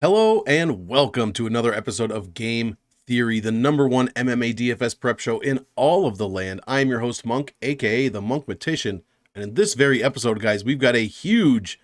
Hello and welcome to another episode of Game Theory, the #1 MMA DFS prep show in all of the land. I'm your host, M.O.N.K, aka the Monkmatician, and in this very episode, guys, we've got a huge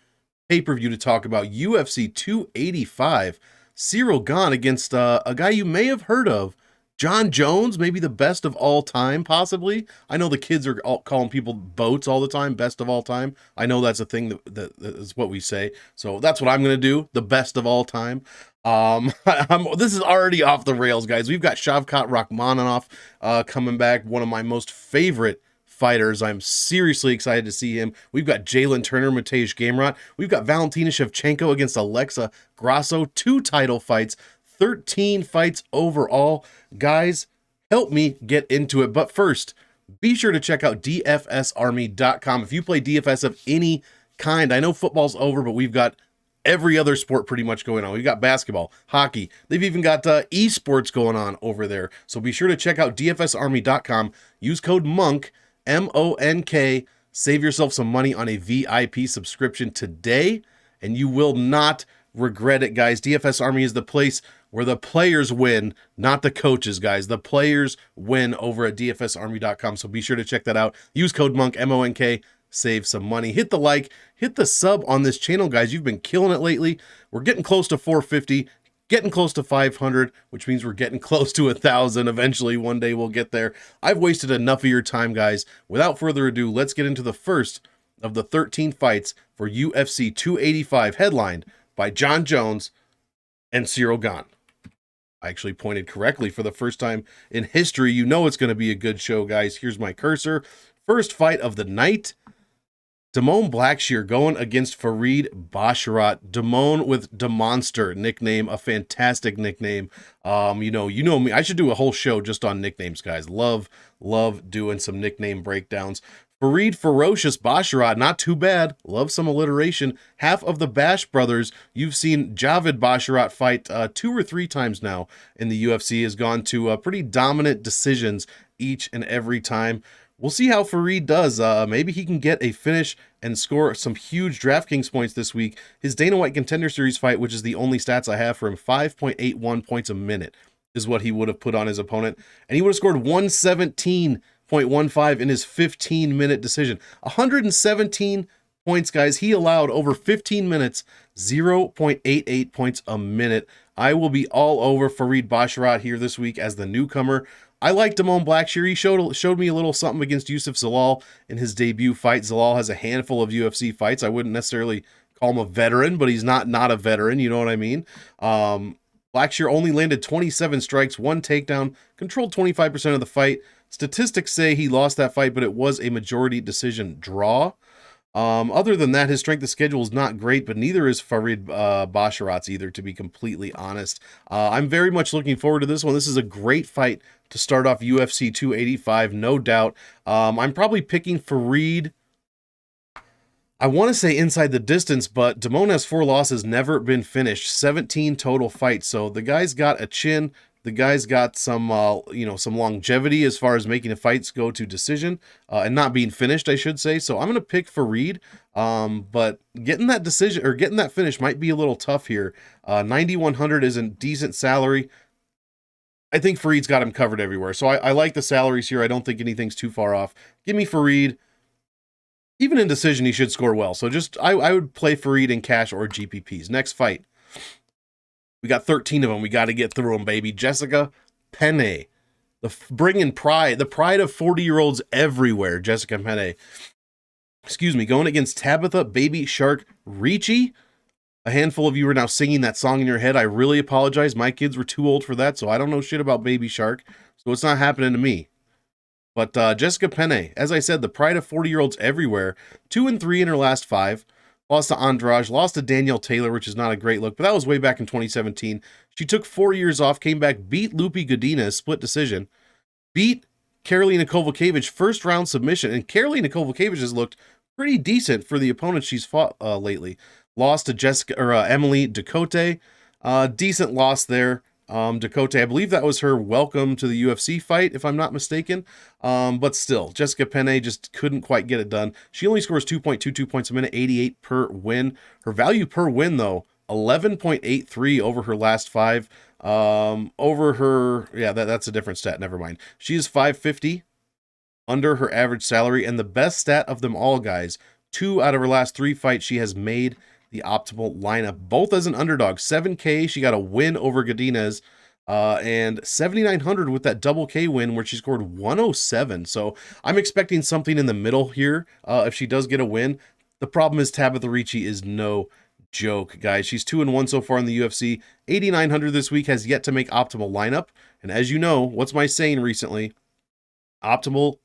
pay-per-view to talk about. UFC 285, Ciryl Gane against a guy you may have heard of, Jon Jones, maybe the best of all time, possibly. I know the kids are all calling people boats all the time, best of all time. I know that's a thing that is what we say. So that's what I'm going to do, the best of all time. This is already off the rails, guys. We've got Shevchenko Rakhmonov coming back, one of my most favorite fighters. I'm seriously excited to see him. We've got Jalen Turner, Matej Gamrot. We've got Valentina Shevchenko against Alexa Grasso, 2 title fights, 13 fights overall. Guys, help me get into it. But first, be sure to check out DFSArmy.com. If you play DFS of any kind, I know football's over, but we've got every other sport pretty much going on. We've got basketball, hockey. They've even got esports going on over there. So be sure to check out DFSArmy.com. Use code M.O.N.K, M-O-N-K. Save yourself some money on a VIP subscription today, and you will not regret it, guys. DFS Army is the place where the players win, not the coaches, guys. The players win over at DFSArmy.com, so be sure to check that out. Use code M.O.N.K, M-O-N-K. Save some money. Hit the like, hit the sub on this channel, guys. You've been killing it lately. We're getting close to 450, getting close to 500, which means we're getting close to 1,000. Eventually, one day we'll get there. I've wasted enough of your time, guys. Without further ado, let's get into the first of the 13 fights for UFC 285, headlined by Jon Jones and Ciryl Gane. I actually pointed correctly for the first time in history. You know it's going to be a good show, guys. Here's my cursor. First fight of the night. M.O.N. Blackshear going against Farid Basharat. M.O.N. with DeMonster nickname, a fantastic nickname. You know me. I should do a whole show just on nicknames, guys. Love doing some nickname breakdowns. Farid Ferocious Basharat, not too bad. Love some alliteration. Half of the Bash brothers, you've seen Javid Basharat fight 2 or 3 times now in the UFC, has gone to pretty dominant decisions each and every time. We'll see how Farid does. Maybe he can get a finish and score some huge DraftKings points this week. His Dana White Contender Series fight, which is the only stats I have for him, 5.81 points a minute is what he would have put on his opponent. And he would have scored 117.15 in his 15-minute decision. 117 points, guys. He allowed over 15 minutes, 0.88 points a minute. I will be all over Farid Basharat here this week as the newcomer. I liked M.O.N. Blackshear. He showed me a little something against Youssef Zalal in his debut fight. Zalal has a handful of UFC fights. I wouldn't necessarily call him a veteran, but he's not a veteran. You know what I mean? Blackshear only landed 27 strikes, 1 takedown, controlled 25% of the fight. Statistics say he lost that fight, but it was a majority decision draw. Other than that, his strength of schedule is not great, but neither is Farid Basharat's either, to be completely honest. I'm very much looking forward to this one. This is a great fight to start off UFC 285, no doubt. I'm probably picking Farid. I want to say inside the distance, but M.O.N. has 4 losses, never been finished, 17 total fights. So the guy's got a chin. The guy's got some, some longevity as far as making the fights go to decision and not being finished, I should say. So I'm going to pick Farid, but getting that decision or getting that finish might be a little tough here. 9,100 is a decent salary. I think Farid's got him covered everywhere. So I like the salaries here. I don't think anything's too far off. Give me Farid. Even in decision, he should score well. So just I would play Farid in cash or GPPs. Next fight. We got 13 of them. We got to get through them, baby. Jessica Penne, bringing pride, the pride of 40-year-olds everywhere. Jessica Penne, going against Tabitha Baby Shark Ricci. A handful of you are now singing that song in your head. I really apologize. My kids were too old for that, so I don't know shit about Baby Shark. So it's not happening to me. But Jessica Penne, as I said, the pride of 40-year-olds everywhere. 2-3 in her last 5. Lost to Andrade, lost to Danielle Taylor, which is not a great look, but that was way back in 2017. She took 4 years off, came back, beat Lupi Godinez, split decision, beat Karolina Kowalkiewicz, first-round submission, and Karolina Kowalkiewicz has looked pretty decent for the opponents she's fought lately. Lost to Emily Ducote, decent loss there. Ducote, I believe that was her welcome to the UFC fight, if I'm not mistaken. But still, Jessica Penne just couldn't quite get it done. She only scores 2.22 points a minute, 88 per win. Her value per win, though, 11.83 over her last 5. Over her, yeah, that's a different stat. Never mind. She is 550 under her average salary, and the best stat of them all, guys, 2 out of her last 3 fights, she has made the optimal lineup, both as an underdog. 7K, she got a win over Godinez, and 7,900 with that double K win where she scored 107. So I'm expecting something in the middle here if she does get a win. The problem is Tabitha Ricci is no joke, guys. She's 2-1 so far in the UFC. 8,900 this week, has yet to make optimal lineup. And as you know, what's my saying recently? Optimal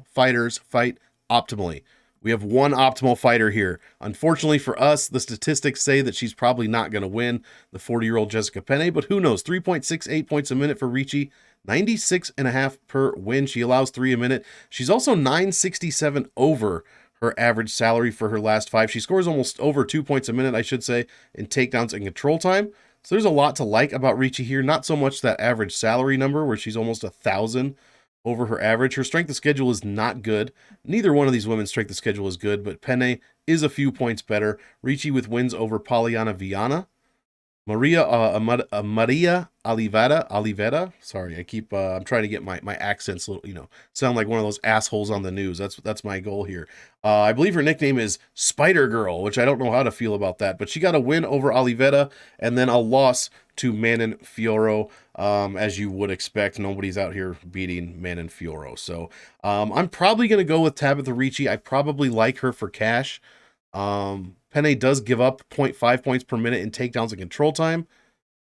fighters fight optimally. We have one optimal fighter here. Unfortunately for us, the statistics say that she's probably not going to win, the 40-year-old Jessica Penne, but who knows? 3.68 points a minute for Ricci, 96.5 per win. She allows 3 a minute. She's also 967 over her average salary for her last 5. She scores almost over 2 points a minute, I should say, in takedowns and control time. So there's a lot to like about Ricci here. Not so much that average salary number where she's almost 1,000 over her average. Her strength of schedule is not good. Neither one of these women's strength of schedule is good, but Penne is a few points better. Ricci with wins over Polyana Viana, Maria Oliveira. Sorry, I keep I'm trying to get my accents, sound like one of those assholes on the news. That's my goal here. I believe her nickname is Spider Girl, which I don't know how to feel about that, but she got a win over Oliveira and then a loss to Manon Fiorot. As you would expect, nobody's out here beating Manon Fiorot. So I'm probably going to go with Tabitha Ricci. I probably like her for cash. Penne does give up 0.5 points per minute in takedowns and control time.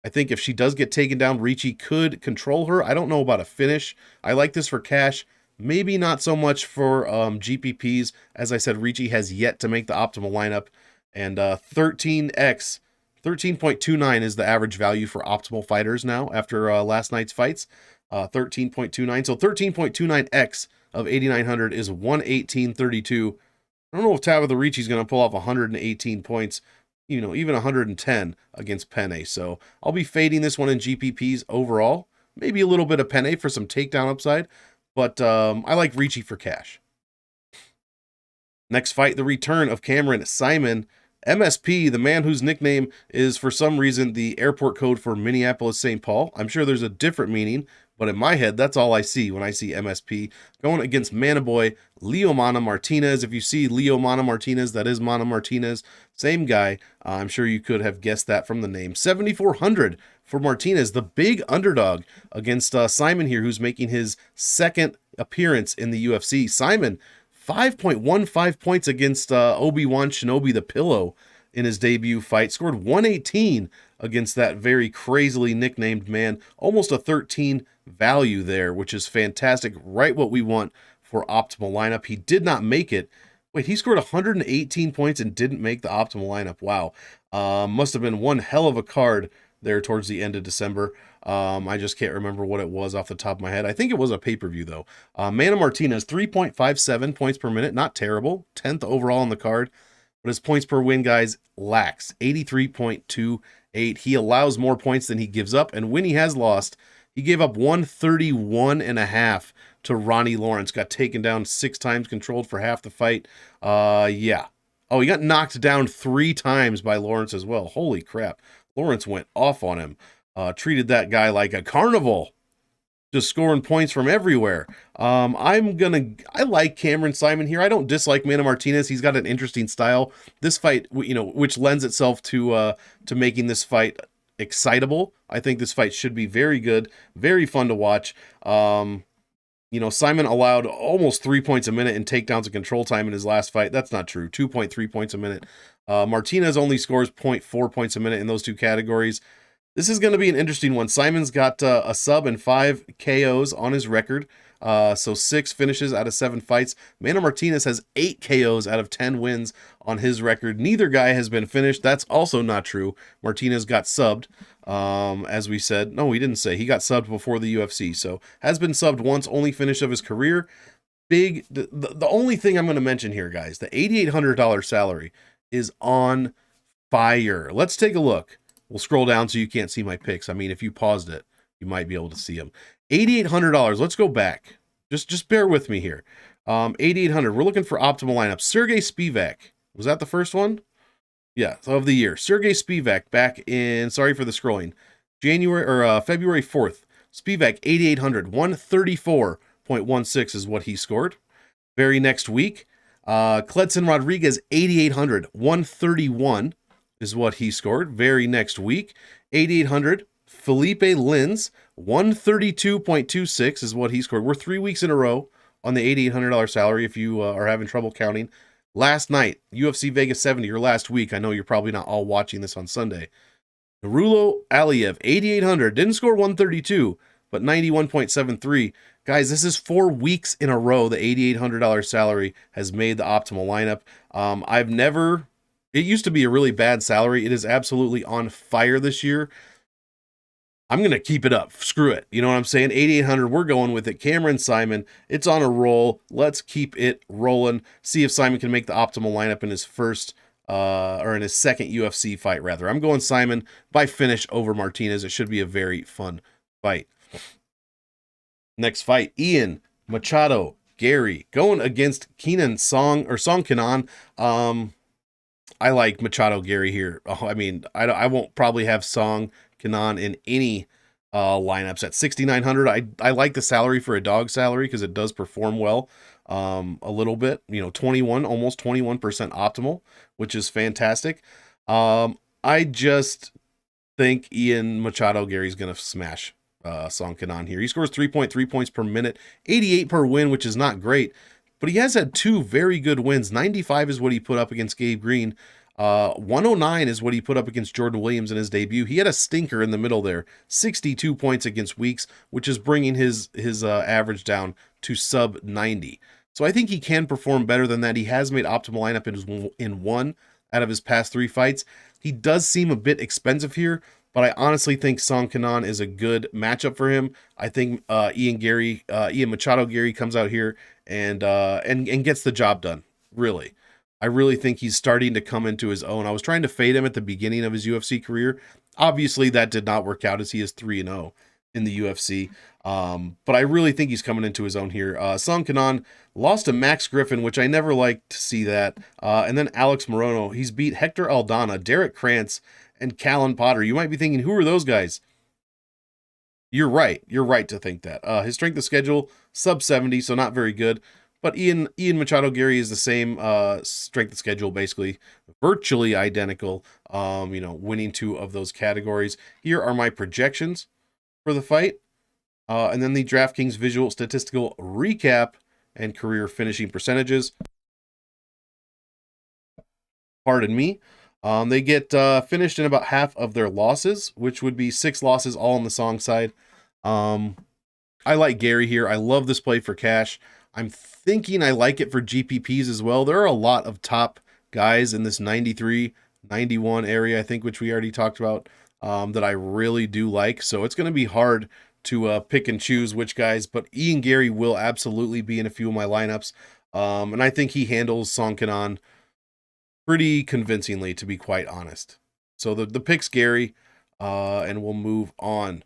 I think if she does get taken down, Ricci could control her. I don't know about a finish. I like this for cash. Maybe not so much for GPPs. As I said, Ricci has yet to make the optimal lineup. And 13.29 is the average value for optimal fighters now after last night's fights. 13.29. So 13.29x of 8,900 is 118.32. I don't know if Tabitha Ricci's going to pull off 118 points, even 110 against Penne. So I'll be fading this one in GPPs overall. Maybe a little bit of Penne for some takedown upside, but I like Ricci for cash. Next fight, the return of Cameron Saaiman. MSP, the man whose nickname is for some reason the airport code for Minneapolis, St. Paul. I'm sure there's a different meaning, but in my head, that's all I see when I see MSP going against Manaboy Leo Mana Martinez. If you see Leo Mana Martinez, that is Mana Martinez. Same guy. I'm sure you could have guessed that from the name. 7,400 for Martinez, the big underdog against Saaiman here, who's making his second appearance in the UFC. Saaiman, 5.15 points against Obi-Wan Shinobi the Pillow in his debut fight. Scored 118 against that very crazily nicknamed man. Almost a 13 value there, which is fantastic. Right what we want for optimal lineup. He did not make it. Wait, he scored 118 points and didn't make the optimal lineup. Wow. Must have been one hell of a card there towards the end of December. I just can't remember what it was off the top of my head. I think it was a pay-per-view, though. Mana Martinez, 3.57 points per minute. Not terrible. 10th overall on the card. But his points per win, guys, lacks 83.28. He allows more points than he gives up. And when he has lost, he gave up 131.5 to Ronnie Lawrence. Got taken down 6 times, controlled for half the fight. Yeah. Oh, he got knocked down 3 times by Lawrence as well. Holy crap. Lawrence went off on him. Treated that guy like a carnival. Just scoring points from everywhere. I like Cameron Saaiman here. I don't dislike Mana Martinez. He's got an interesting style. This fight, which lends itself to making this fight excitable. I think this fight should be very good, very fun to watch. Saaiman allowed almost 3 points a minute in takedowns and control time in his last fight. That's not true. 2.3 points a minute. Martinez only scores 0.4 points a minute in those 2 categories. This is going to be an interesting one. Saaiman's got a sub and 5 KOs on his record. So 6 finishes out of 7 fights. Mana Martinez has 8 KOs out of 10 wins on his record. Neither guy has been finished. That's also not true. Martinez got subbed, as we said. No, we didn't say. He got subbed before the UFC. So has been subbed once, only finish of his career. The only thing I'm going to mention here, guys, the $8,800 salary is on fire. Let's take a look. We'll scroll down so you can't see my picks. I mean, if you paused it, you might be able to see them. $8,800. Let's go back. Just bear with me here. $8,800. We're looking for optimal lineup. Sergey Spivak. Was that the first one? Yeah, of the year. Sergey Spivak back in, sorry for the scrolling, February 4th. Spivak, 8,800, 134.16 is what he scored. Very next week, Kledson Rodriguez, 8,800, 131 is what he scored. Very next week, 8,800, Felipe Lins, 132.26 is what he scored. We're 3 weeks in a row on the $8,800 salary if you are having trouble counting. Last night, UFC Vegas 70, or last week, I know you're probably not all watching this on Sunday. Narulo Aliev, 8,800, didn't score 132, but 91.73. Guys, this is 4 weeks in a row the $8,800 salary has made the optimal lineup. It used to be a really bad salary. It is absolutely on fire this year. I'm going to keep it up. Screw it. You know what I'm saying? 8,800, we're going with it. Cameron Saaiman, it's on a roll. Let's keep it rolling. See if Saaiman can make the optimal lineup in his in his second UFC fight, rather. I'm going Saaiman by finish over Martinez. It should be a very fun fight. Next fight, Ian Machado, Garry, going against Song Kenan. I like Machado Garry here. I won't probably have Song Kenan in any lineups at 6,900. I like the salary for a dog salary because it does perform well a little bit. 21, almost 21% optimal, which is fantastic. I just think Ian Machado Garry's going to smash Song Kenan here. He scores 3.3 points per minute, 88 per win, which is not great. But he has had 2 very good wins. 95 is what he put up against Gabe Green. 109 is what he put up against Jordan Williams in his debut. He had a stinker in the middle there. 62 points against Weeks, which is bringing his average down to sub 90. So I think he can perform better than that. He has made optimal lineup in 1 out of his past 3 fights. He does seem a bit expensive here, but I honestly think Song Kenan is a good matchup for him. I think Ian Machado Garry comes out here and gets the job done. Really, I really think he's starting to come into his own. I was trying to fade him at the beginning of his UFC career. Obviously, that did not work out as he is 3-0 in the UFC. But I really think he's coming into his own here. Song Kenan lost to Max Griffin, which I never liked to see that. And then Alex Morono. He's beat Hector Aldana, Derek Krantz, and Callan Potter. You might be thinking, who are those guys? You're right. You're right to think that. His strength of schedule, sub 70, so not very good. But Ian Machado Garry is the same strength of schedule, basically virtually identical. Winning 2 of those categories. Here are my projections for the fight. And then the DraftKings visual statistical recap and career finishing percentages. Pardon me. They get finished in about half of their losses, which would be 6 losses all on the Song side. I like Garry here. I love this play for cash. I'm thinking I like it for GPPs as well. There are a lot of top guys in this 93, 91 area, I think, which we already talked about, that I really do like. So it's going to be hard to pick and choose which guys, but Ian Garry will absolutely be in a few of my lineups. And I think he handles Song Kenan pretty convincingly, to be quite honest. So the pick's Garry, and we'll move on.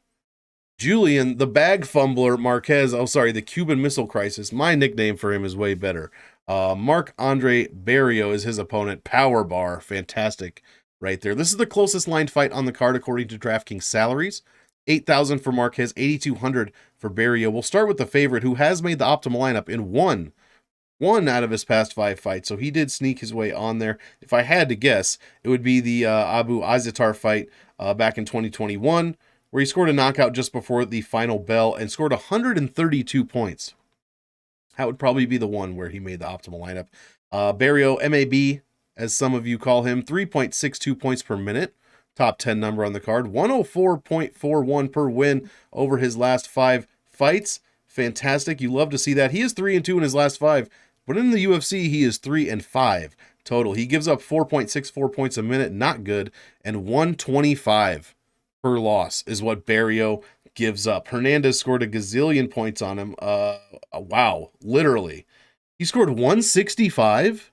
Julian, the bag fumbler, Marquez. Oh, sorry, the Cuban Missile Crisis. My nickname for him is way better. Marc-Andre Barriault is his opponent. Power bar. Fantastic right there. This is the closest line fight on the card according to DraftKings salaries. 8,000 for Marquez, 8,200 for Barriault. We'll start with the favorite, who has made the optimal lineup in one out of his past 5 fights. So he did sneak his way on there. If I had to guess, it would be the Abu Azaitar fight back in 2021, where he scored a knockout just before the final bell and scored 132 points. That would probably be the one where he made the optimal lineup. Barriault, MAB, as some of you call him, 3.62 points per minute. Top 10 number on the card. 104.41 per win over his last 5 fights. Fantastic. You love to see that. He is 3-2 in his last 5, but in the UFC, he is 3-5 total. He gives up 4.64 points a minute. Not good. And 125 per loss is what Barriault gives up. Hernandez scored a gazillion points on him. Wow, literally. He scored 165.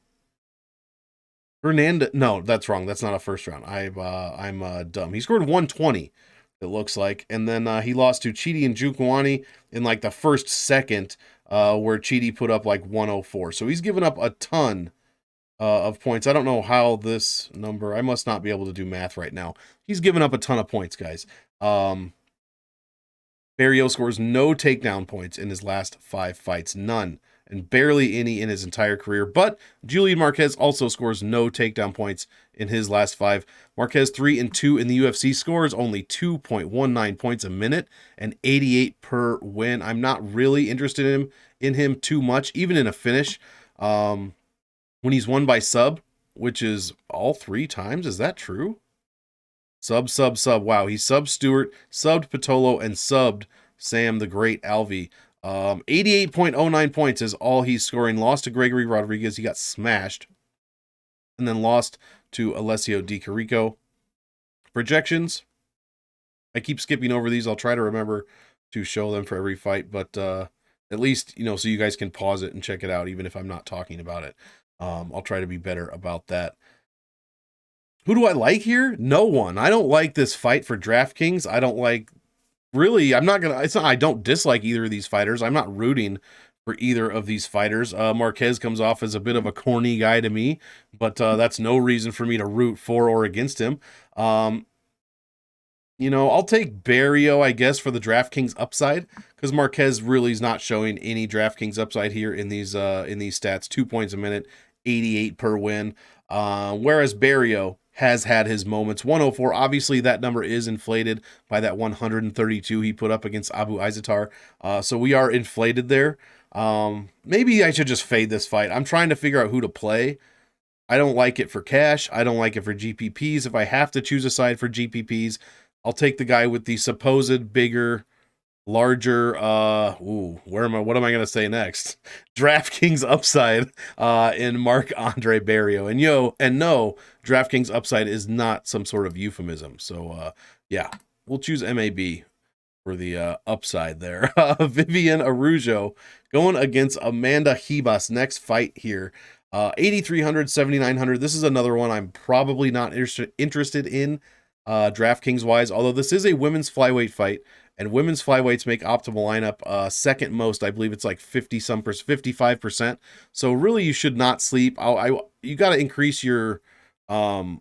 Hernandez, no, that's wrong. That's not a first round. I'm dumb. He scored 120, it looks like. And then he lost to Chidi and Njokuani in like the first second, where Chidi put up like 104. So he's given up a ton of points. I don't know how this number, I must not be able to do math right now. He's given up a ton of points, guys. Barriault scores no takedown points in his last 5 fights, none, and barely any in his entire career. But Julian Marquez also scores no takedown points in his last 5. Marquez 3-2 in the UFC, scores only 2.19 points a minute and 88 per win. I'm not really interested in him too much, even in a finish. When he's won by sub, which is all 3 times, is that true? Sub. Wow, he subbed Stewart, subbed Patolo, and subbed Sam the Great Alvey. 88.09 points is all he's scoring. Lost to Gregory Rodriguez. He got smashed. And then lost to Alessio Di Chirico. Projections. I keep skipping over these. I'll try to remember to show them for every fight. But at least, so you guys can pause it and check it out, even if I'm not talking about it. I'll try to be better about that. Who do I like here? No one. I don't like this fight for DraftKings. I don't like, really, I don't dislike either of these fighters. I'm not rooting for either of these fighters. Marquez comes off as a bit of a corny guy to me, but that's no reason for me to root for or against him. I'll take Barriault, I guess, for the DraftKings upside, because Marquez really is not showing any DraftKings upside here in these stats. 2 points a minute, 88 per win. Whereas Barriault has had his moments. 104, obviously that number is inflated by that 132 he put up against Abu Izatar. So we are inflated there. Maybe I should just fade this fight. I'm trying to figure out who to play. I don't like it for cash. I don't like it for GPPs. If I have to choose a side for GPPs, I'll take the guy with the supposed bigger, larger, what am I going to say next? DraftKings upside in Marc-Andre Barriault. And no, DraftKings upside is not some sort of euphemism. So, yeah, we'll choose MAB for the upside there. Vivian Araujo going against Amanda Ribas. Next fight here. 8,300, 7,900. This is another one I'm probably not interested in DraftKings wise, although this is a women's flyweight fight. And women's flyweights make optimal lineup second most. I believe it's like 55%. So really, you should not sleep. You got to increase your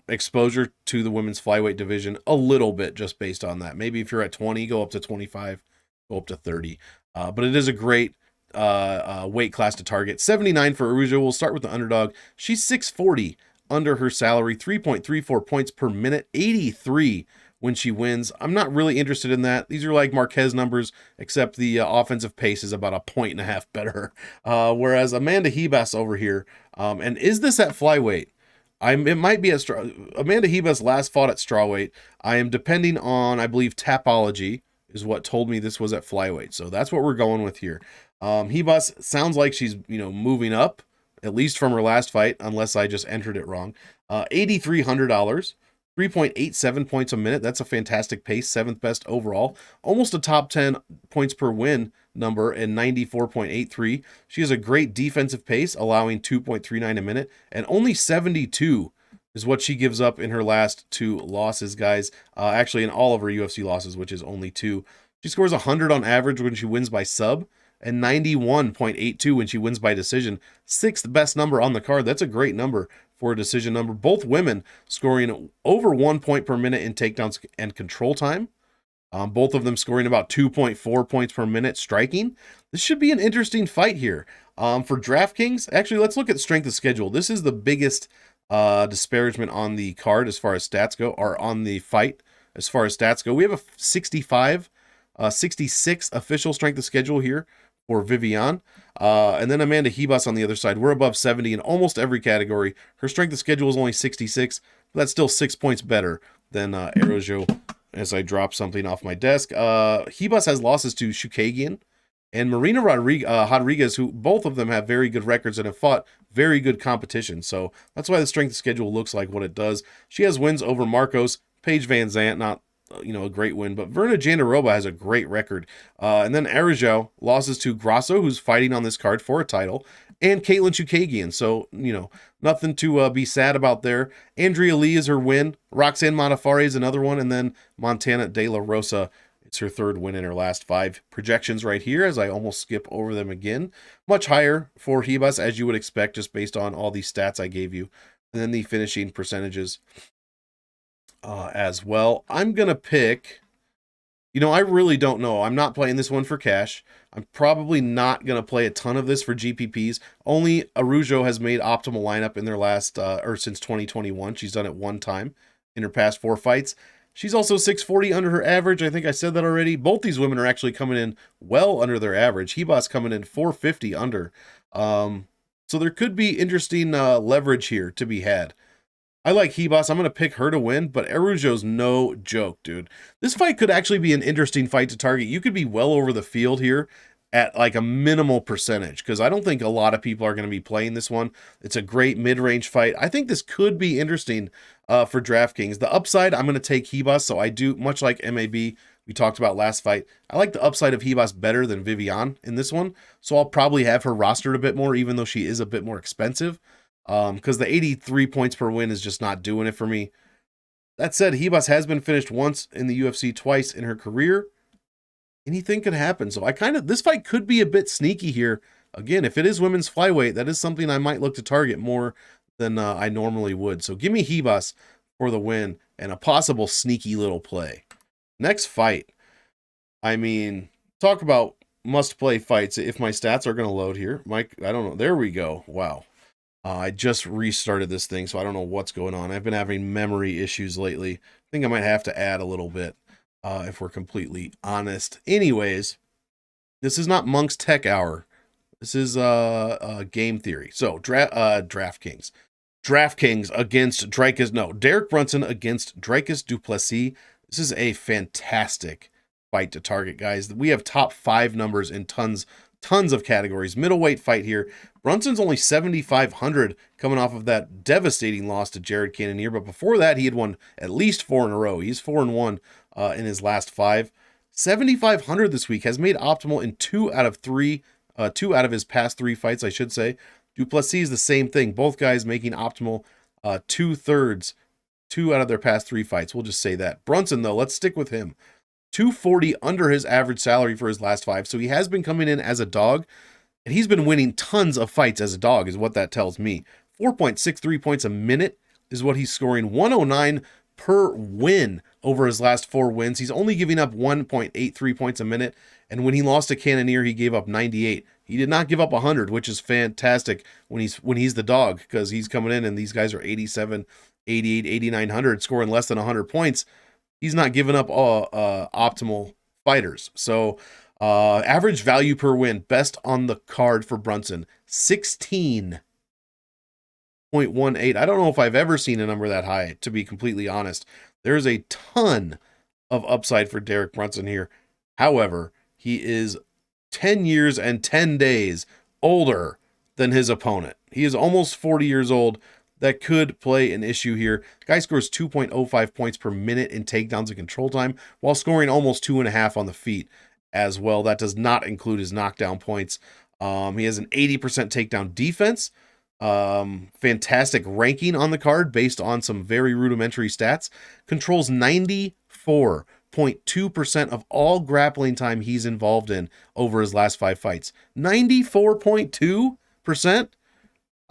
exposure to the women's flyweight division a little bit, just based on that. Maybe if you're at 20, go up to 25, go up to 30. But it is a great weight class to target. 79 for Araujo. We'll start with the underdog. She's 640 under her salary, 3.34 points per minute, 83 when she wins. I'm not really interested in that. These are like Marquez numbers, except the offensive pace is about 1.5 points better. Whereas Amanda Ribas over here, and is this at flyweight? It might be at Amanda Ribas last fought at strawweight. I am depending on, I believe, Tapology is what told me this was at flyweight. So that's what we're going with here. Ribas sounds like she's moving up, at least from her last fight, unless I just entered it wrong. $8,300. 3.87 points a minute. That's a fantastic pace. 7th best overall. Almost a top 10 points per win number and 94.83. She has a great defensive pace, allowing 2.39 a minute, and only 72 is what she gives up in her last 2 losses, guys. Actually, in all of her UFC losses, which is only 2. She scores 100 on average when she wins by sub, and 91.82 when she wins by decision. 6th best number on the card. That's a great number for a decision number. Both women scoring over 1 point per minute in takedowns and control time. Both of them scoring about 2.4 points per minute striking. This should be an interesting fight here. For DraftKings, actually, let's look at strength of schedule. This is the biggest disparagement on the card as far as stats go, or on the fight as far as stats go. We have a 66 official strength of schedule here for Vivian. And then Amanda Ribas on the other side. We're above 70 in almost every category. Her strength of schedule is only 66, but that's still 6 points better than Araujo, as I drop something off my desk. Ribas has losses to Shukagian and Marina Rodriguez, who both of them have very good records and have fought very good competition. So that's why the strength of schedule looks like what it does. She has wins over Marcos, Paige Van Zandt, not a great win, but Verna Jandiroba has a great record. And then Araujo losses to Grasso, who's fighting on this card for a title, and Caitlin Shukagian. So, nothing to be sad about there. Andrea Lee is her win. Roxanne Modafferi is another one. And then Montana De La Rosa It's her third win in her last 5. Projections right here, as I almost skip over them again. Much higher for Ribas, as you would expect, just based on all these stats I gave you. And then the finishing percentages as well. I'm going to pick... You know, I really don't know. I'm not playing this one for cash. I'm probably not going to play a ton of this for GPPs. Only Araujo has made optimal lineup in their last, or since 2021. She's done it one time in her past 4 fights. She's also 640 under her average. I think I said that already. Both these women are actually coming in well under their average. Ribas coming in 450 under. So there could be interesting leverage here to be had. I like Ribas. I'm going to pick her to win, but Araujo's no joke, dude. This fight could actually be an interesting fight to target. You could be well over the field here at like a minimal percentage, because I don't think a lot of people are going to be playing this one. It's a great mid-range fight. I think this could be interesting for DraftKings. The upside, I'm going to take Ribas, so I do, much like MAB, we talked about last fight, I like the upside of Ribas better than Viviane in this one, so I'll probably have her rostered a bit more, even though she is a bit more expensive. Because the 83 points per win is just not doing it for me. That said, Ribas has been finished once in the UFC, twice in her career. Anything could happen. So this fight could be a bit sneaky here. Again, if it is women's flyweight, that is something I might look to target more than I normally would. So give me Ribas for the win and a possible sneaky little play. Next fight. I mean, talk about must-play fights. If my stats are going to load here. Mike, I don't know. There we go. Wow. I just restarted this thing, so I don't know what's going on. I've been having memory issues lately. I think I might have to add a little bit, if we're completely honest. Anyways, this is not Monk's Tech Hour. This is game theory. So, DraftKings. DraftKings against Derek Brunson against Dricus du Plessis. This is a fantastic fight to target, guys. We have top 5 numbers in tons of categories. Middleweight fight here. Brunson's only 7,500 coming off of that devastating loss to Jared Cannonier, but before that he had won at least 4 in a row. He's 4-1 in his last 5. 7,500 this week, has made optimal in 2 out of his past 3 fights, I should say. Du Plessis is the same thing. Both guys making optimal 2/3, 2 out of their past 3 fights. We'll just say that. Brunson, though, let's stick with him. 240 under his average salary for his last 5. So he has been coming in as a dog, and he's been winning tons of fights as a dog, is what that tells me. 4.63 points a minute is what he's scoring. 109 per win over his last 4 wins. He's only giving up 1.83 points a minute, and when he lost to Cannonier, he gave up 98. He did not give up 100, which is fantastic when he's the dog, because he's coming in and these guys are 87, 88, 8900, scoring less than 100 points. He's not giving up optimal fighters. So average value per win, best on the card for Brunson, 16.18. I don't know if I've ever seen a number that high, to be completely honest. There's a ton of upside for Derek Brunson here. However, he is 10 years and 10 days older than his opponent. He is almost 40 years old. That could play an issue here. The guy scores 2.05 points per minute in takedowns and control time, while scoring almost 2.5 on the feet as well. That does not include his knockdown points. He has an 80% takedown defense. Fantastic ranking on the card based on some very rudimentary stats. Controls 94.2% of all grappling time he's involved in over his last 5 fights. 94.2%?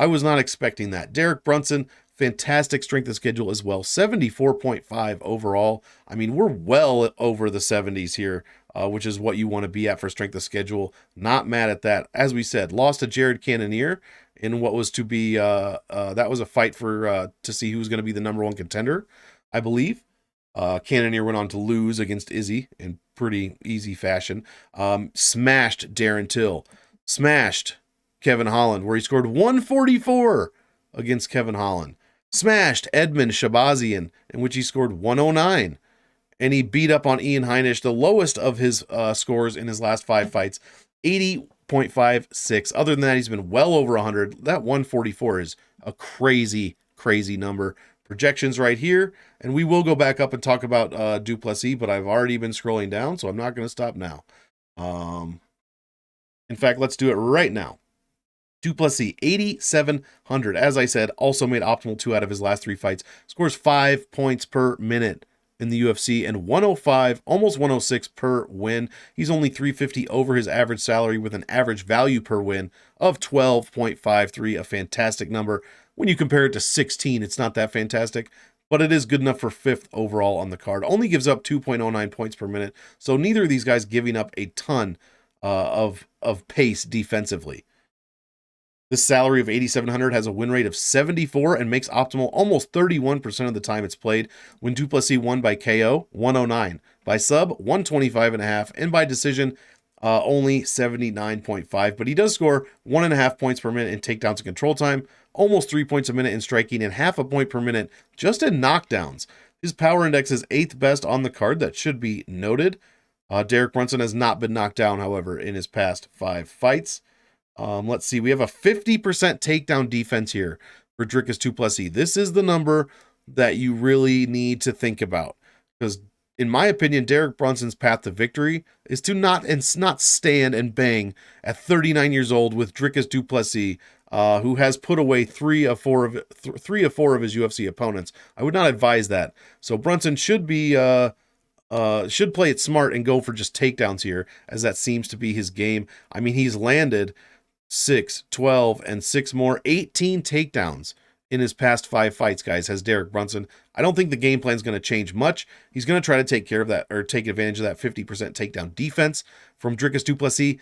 I was not expecting that. Derek Brunson, fantastic strength of schedule as well. 74.5 overall. I mean, we're well over the 70s here, which is what you want to be at for strength of schedule. Not mad at that. As we said, lost to Jared Cannonier in what was to be, that was a fight for to see who's going to be the #1 contender, I believe. Cannonier went on to lose against Izzy in pretty easy fashion. Smashed Darren Till. Smashed Kevin Holland, where he scored 144 against Kevin Holland. Smashed Edmund Shabazian, in which he scored 109. And he beat up on Ian Heinisch, the lowest of his scores in his last 5 fights, 80.56. Other than that, he's been well over 100. That 144 is a crazy, crazy number. Projections right here. And we will go back up and talk about du Plessis, but I've already been scrolling down, so I'm not going to stop now. In fact, let's do it right now. Du Plessis, 8,700. As I said, also made optimal 2 out of his last 3 fights. Scores 5 points per minute in the UFC and 105, almost 106 per win. He's only 350 over his average salary with an average value per win of 12.53, a fantastic number. When you compare it to 16, it's not that fantastic, but it is good enough for 5th overall on the card. Only gives up 2.09 points per minute, so neither of these guys giving up a ton of pace defensively. This salary of 8,700 has a win rate of 74 and makes optimal almost 31% of the time it's played. When Du Plessis won by KO, 109. By sub, 125.5. And by decision, only 79.5. But he does score 1.5 points per minute in takedowns and control time, almost 3 points a minute in striking, and half a point per minute just in knockdowns. His power index is 8th best on the card. That should be noted. Derek Brunson has not been knocked down, however, in his past 5 fights. Let's see. We have a 50% takedown defense here for Dricus Du Plessis. This is the number that you really need to think about, because in my opinion, Derek Brunson's path to victory is to not stand and bang at 39 years old with Dricus Du Plessis, who has put away 3 of 4 of his UFC opponents. I would not advise that. So Brunson should be should play it smart and go for just takedowns here, as that seems to be his game. I mean, he's landed 6, 12, and 6 more, 18 takedowns in his past 5 fights, guys, has Derek Brunson. I don't think the game plan is going to change much. He's going to try to take care of that, or take advantage of that 50% takedown defense from Dricus Du Plessis.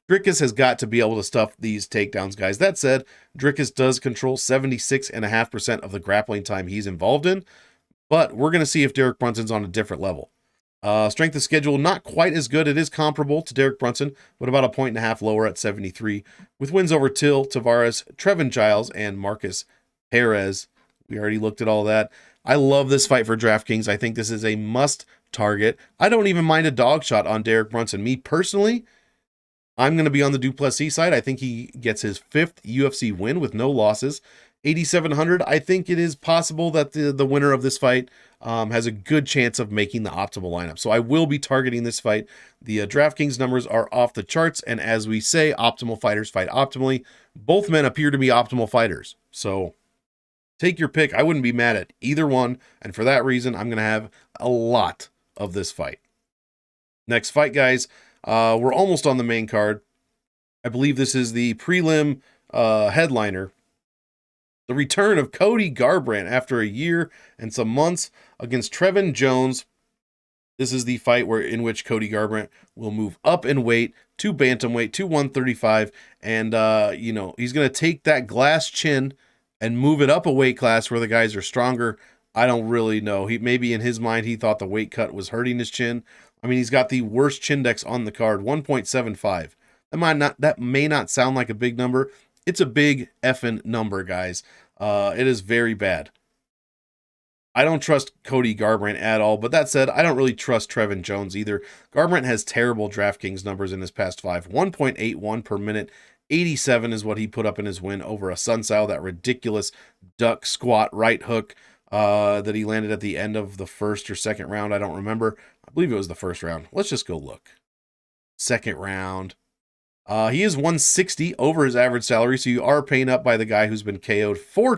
Dricus has got to be able to stuff these takedowns, guys. That said, Dricus does control 76.5% of the grappling time he's involved in, but we're going to see if Derek Brunson's on a different level. Strength of schedule, not quite as good. It is comparable to Derek Brunson, but about 1.5 points lower at 73, with wins over Till, Tavares, Trevin Giles, and Marcus Perez. We already looked at all that. I love this fight for DraftKings. I think this is a must target. I don't even mind a dog shot on Derek Brunson. Me personally, I'm going to be on the Du Plessis side. I think he gets his 5th UFC win with no losses. 8,700, I think it is possible that the winner of this fight has a good chance of making the optimal lineup. So I will be targeting this fight. The DraftKings numbers are off the charts, and as we say, optimal fighters fight optimally. Both men appear to be optimal fighters. So take your pick. I wouldn't be mad at either one, and for that reason, I'm going to have a lot of this fight. Next fight, guys. We're almost on the main card. I believe this is the prelim headliner. The return of Cody Garbrandt after a year and some months against Trevin Jones. This is the fight in which Cody Garbrandt will move up in weight to bantamweight to 135, and he's going to take that glass chin and move it up a weight class where the guys are stronger. I don't really know. Maybe in his mind he thought the weight cut was hurting his chin. I mean, he's got the worst chin index on the card, 1.75. That may not sound like a big number. It's a big effing number, guys. It is very bad. I don't trust Cody Garbrandt at all, but that said, I don't really trust Trevin Jones either. Garbrandt has terrible DraftKings numbers in his past 5. 1.81 per minute. 87 is what he put up in his win over a Sunsao, that ridiculous duck squat right hook that he landed at the end of the first or second round. I don't remember. I believe it was the first round. Let's just go look. Second round. He is 160 over his average salary, so you are paying up by the guy who's been KO'd 3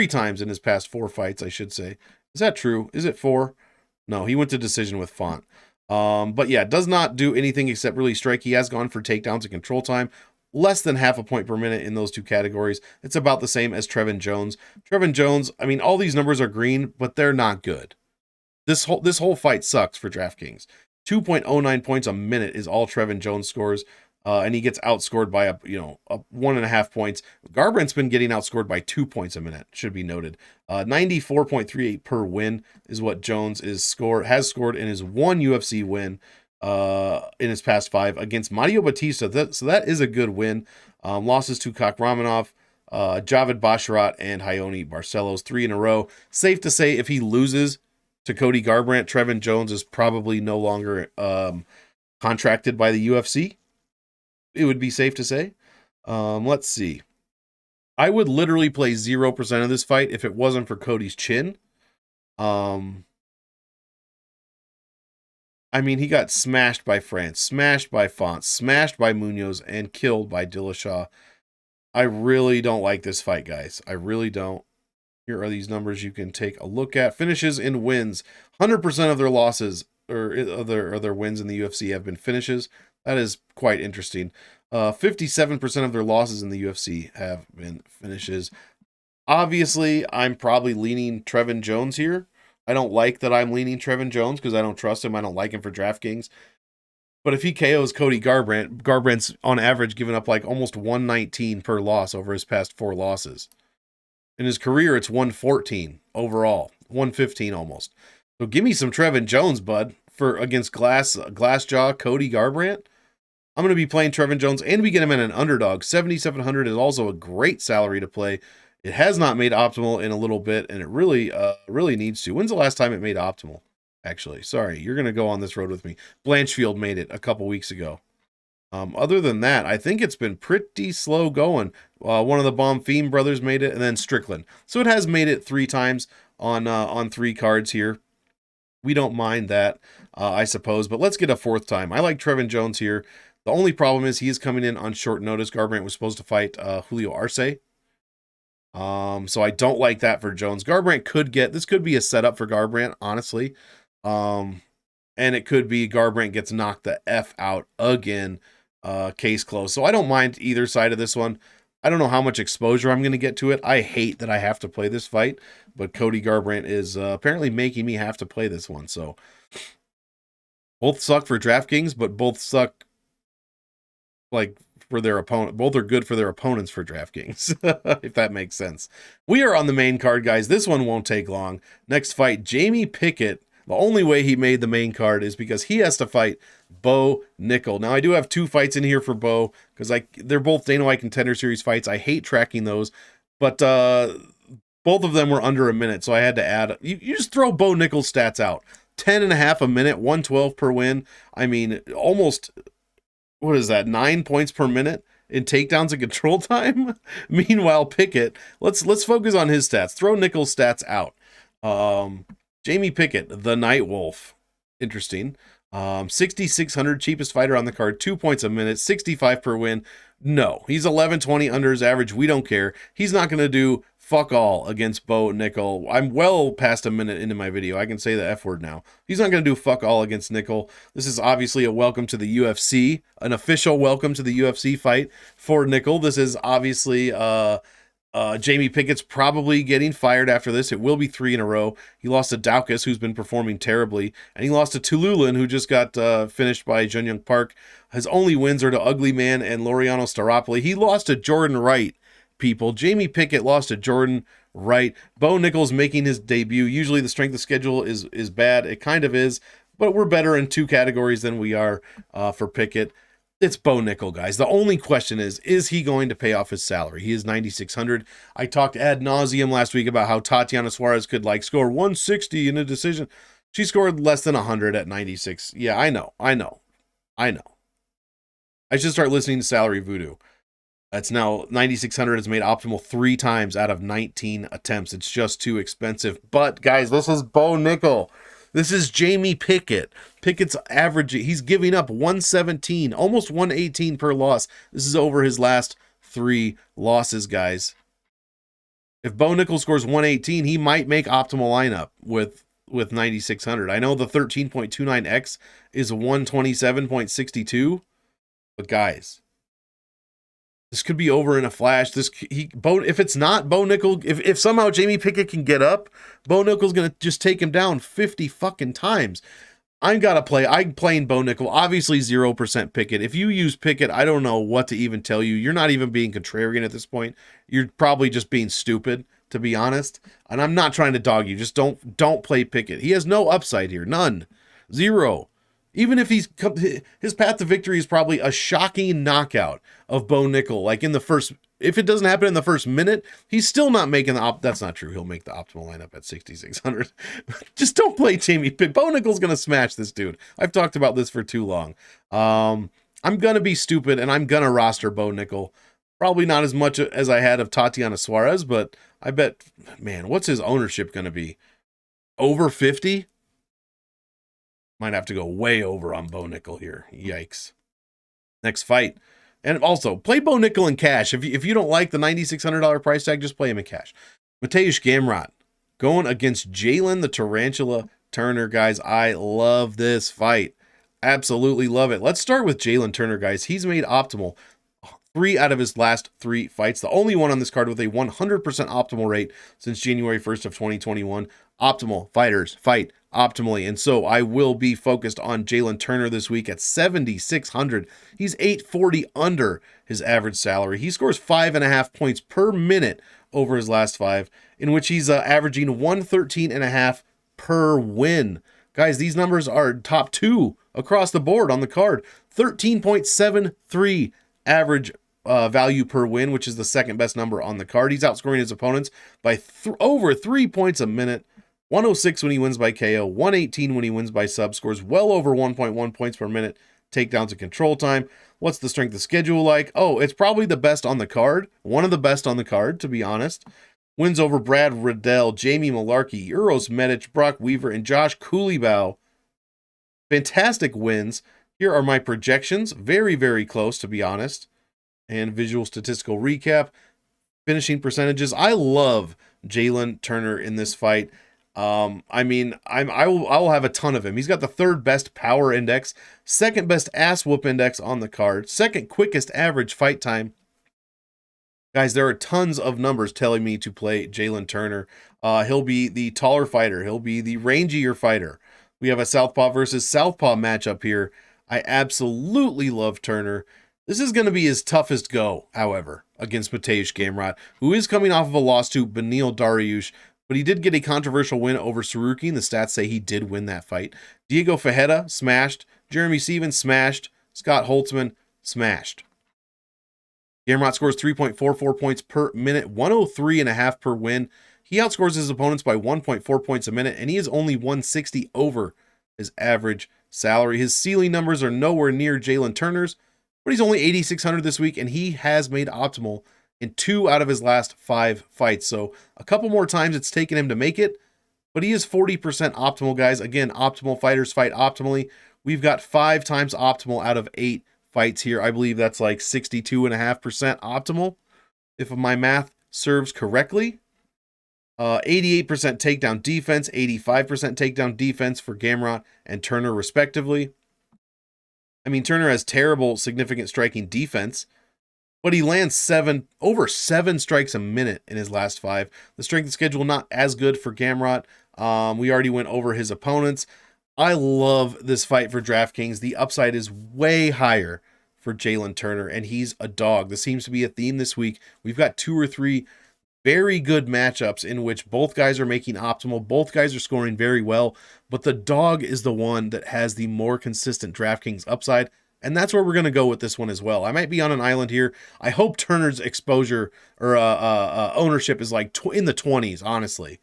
times in his past 4 fights, I should say. Is that true? Is it 4? No, he went to decision with Font. But yeah, does not do anything except really strike. He has gone for takedowns and control time. Less than half a point per minute in those 2 categories. It's about the same as Trevin Jones. Trevin Jones, I mean, all these numbers are green, but they're not good. This whole fight sucks for DraftKings. 2.09 points a minute is all Trevin Jones scores, and he gets outscored by 1.5 points. Garbrandt's been getting outscored by 2 points a minute, should be noted. 94.38 per win is what Jones has scored in his 1 UFC win in his past 5 against Mario Batista. So that is a good win. Losses to Rakhmonov, Javid Basharat, and Hayoni Barcelos, 3 in a row. Safe to say, if he loses to Cody Garbrandt, Trevin Jones is probably no longer contracted by the UFC. It would be safe to say. Let's see. I would literally play 0% of this fight if it wasn't for Cody's chin. I mean, he got smashed by France, smashed by Font, smashed by Munoz, and killed by Dillashaw. I really don't like this fight, guys. I really don't. Here are these numbers you can take a look at. Finishes and wins. 100% of their losses or other wins in the UFC have been finishes. That is quite interesting. 57% of their losses in the UFC have been finishes. Obviously, I'm probably leaning Trevin Jones here. I don't like that I'm leaning Trevin Jones because I don't trust him. I don't like him for DraftKings. But if he KOs Cody Garbrandt, Garbrandt's on average given up like almost 119 per loss over his past 4 losses. In his career, it's 114 overall, 115 almost. So give me some Trevin Jones, bud, for against Glassjaw Cody Garbrandt. I'm going to be playing Trevin Jones, and we get him at an underdog. 7,700 is also a great salary to play. It has not made optimal in a little bit, and it really, really needs to. When's the last time it made optimal? Actually, sorry, you're going to go on this road with me. Blanchfield made it a couple weeks ago. Other than that, I think it's been pretty slow going. One of the Bonfim brothers made it, and then Strickland. So it has made it 3 times on 3 cards here. We don't mind that, I suppose. But let's get a 4th time. I like Trevin Jones here. The only problem is he is coming in on short notice. Garbrandt was supposed to fight Julio Arce. So I don't like that for Jones. Garbrandt this could be a setup for Garbrandt, honestly. And it could be Garbrandt gets knocked the F out again. Case closed. So I don't mind either side of this one. I don't know how much exposure I'm going to get to it. I hate that I have to play this fight, but Cody Garbrandt is apparently making me have to play this one. So both suck for DraftKings, but both suck like for their opponent. Both are good for their opponents for DraftKings, if that makes sense. We are on the main card, guys. This one won't take long. Next fight, Jamie Pickett. The only way he made the main card is because he has to fight Bo Nickal. Now, I do have 2 fights in here for Bo because they're both Dana White Contender Series fights. I hate tracking those, but both of them were under a minute, so I had to add. You just throw Bo Nickal's stats out. 10.5 a minute, 112 per win. I mean, almost, what is that, 9 points per minute in takedowns and control time? Meanwhile, Pickett, let's focus on his stats. Throw Nickal's stats out. Jamie Pickett, the Night Wolf. Interesting. 6,600, cheapest fighter on the card, 2 points a minute, 65 per win. No, he's 11-20 under his average. We don't care. He's not going to do fuck all against Bo Nickal. I'm well past a minute into my video. I can say the F word now. He's not going to do fuck all against Nickal. This is obviously a welcome to the UFC, an official welcome to the UFC fight for Nickal. This is obviously Jamie Pickett's probably getting fired after this. It will be 3 in a row. He lost to Daukaus, who's been performing terribly, and he lost to Tululan, who just got finished by Jun-Young Park. His only wins are to Ugly Man and Laureano Staropoli. He lost to Jordan Wright, people. Jamie Pickett lost to Jordan Wright. Bo Nickal's making his debut. Usually the strength of schedule is bad. It kind of is, but we're better in 2 categories than we are for Pickett. It's Bo Nickal, guys. The only question is he going to pay off his salary? He is 9,600. I talked ad nauseum last week about how Tatiana Suarez could score 160 in a decision. She scored less than 100 at 96. Yeah, I know. I should start listening to Salary Voodoo. That's now 9,600 has made optimal 3 times out of 19 attempts. It's just too expensive. But guys, this is Bo Nickal. This is Jamie Pickett. Pickett's average, he's giving up 117, almost 118 per loss. This is over his last 3 losses, guys. If Bo Nickal scores 118, he might make optimal lineup with 9,600. I know the 13.29x is 127.62, but guys, this could be over in a flash. If it's not Bo Nickal, if somehow Jamie Pickett can get up, Bo Nickal's gonna just take him down 50 fucking times. I'm playing Bo Nickal. Obviously 0% Pickett. If you use Pickett, I don't know what to even tell you. You're not even being contrarian at this point. You're probably just being stupid, to be honest. And I'm not trying to dog you. Just don't play Pickett. He has no upside here. None. 0. Even if his path to victory is probably a shocking knockout of Bo Nickal, in the first, if it doesn't happen in the first minute, he's still not making that's not true. He'll make the optimal lineup at 6,600. Just don't play Jamie Pickett. Bo Nickal's going to smash this dude. I've talked about this for too long. I'm going to be stupid and I'm going to roster Bo Nickal. Probably not as much as I had of Tatiana Suarez, but I bet, man, what's his ownership going to be? Over 50? Might have to go way over on Bo Nickal here. Yikes. Next fight. And also, play Bo Nickal in cash. If you don't like the $9,600 price tag, just play him in cash. Mateusz Gamrot going against Jalen the Tarantula Turner, guys. I love this fight. Absolutely love it. Let's start with Jalen Turner, guys. He's made optimal 3 out of his last 3 fights. The only one on this card with a 100% optimal rate since January 1st of 2021. Optimal fighters fight optimally. And so I will be focused on Jalen Turner this week at 7,600. He's 840 under his average salary. He scores 5.5 points per minute over his last 5, in which he's averaging 113.5 per win. Guys, these numbers are top 2 across the board on the card. 13.73 average value per win, which is the second best number on the card. He's outscoring his opponents by over 3 points a minute. 106 when he wins by KO, 118 when he wins by sub, scores well over 1.1 points per minute, takedowns and control time. What's the strength of schedule like? Oh, it's probably the best on the card. One of the best on the card, to be honest. Wins over Brad Riddell, Jamie Malarkey, Uros Medic, Brock Weaver, and Josh Cooleybow. Fantastic wins. Here are my projections. Very, very close, to be honest. And visual statistical recap. Finishing percentages. I love Jalen Turner in this fight. I will have a ton of him. He's got the 3rd best power index, 2nd best ass whoop index on the card, 2nd quickest average fight time. Guys, there are tons of numbers telling me to play Jalen Turner. He'll be the taller fighter. He'll be the rangier fighter. We have a southpaw versus southpaw matchup here. I absolutely love Turner. This is going to be his toughest go, however, against Mateusz Gamrot, who is coming off of a loss to Beneil Dariush, but he did get a controversial win over Sarukian. The stats say he did win that fight. Diego Fajeda, smashed. Jeremy Stevens, smashed. Scott Holtzman, smashed. Gamrot scores 3.44 points per minute, 103.5 per win. He outscores his opponents by 1.4 points a minute, and he is only 160 over his average salary. His ceiling numbers are nowhere near Jalen Turner's, but he's only 8,600 this week, and he has made optimal in 2 out of his last 5 fights. So a couple more times it's taken him to make it, but he is 40% optimal, guys. Again, optimal fighters fight optimally. We've got 5 times optimal out of 8 fights here. I believe that's like 62.5% optimal, if my math serves correctly. 88% takedown defense, 85% takedown defense for Gamrot and Turner, respectively. I mean, Turner has terrible, significant striking defense, but he lands over 7 strikes a minute in his last 5. The strength of schedule not as good for Gamrot. We already went over his opponents. I love this fight for DraftKings. The upside is way higher for Jalen Turner, and he's a dog. This seems to be a theme this week. We've got 2 or 3 very good matchups in which both guys are making optimal. Both guys are scoring very well, but the dog is the one that has the more consistent DraftKings upside, and that's where we're going to go with this one as well. I might be on an island here. I hope Turner's exposure or ownership is like in the 20s, honestly.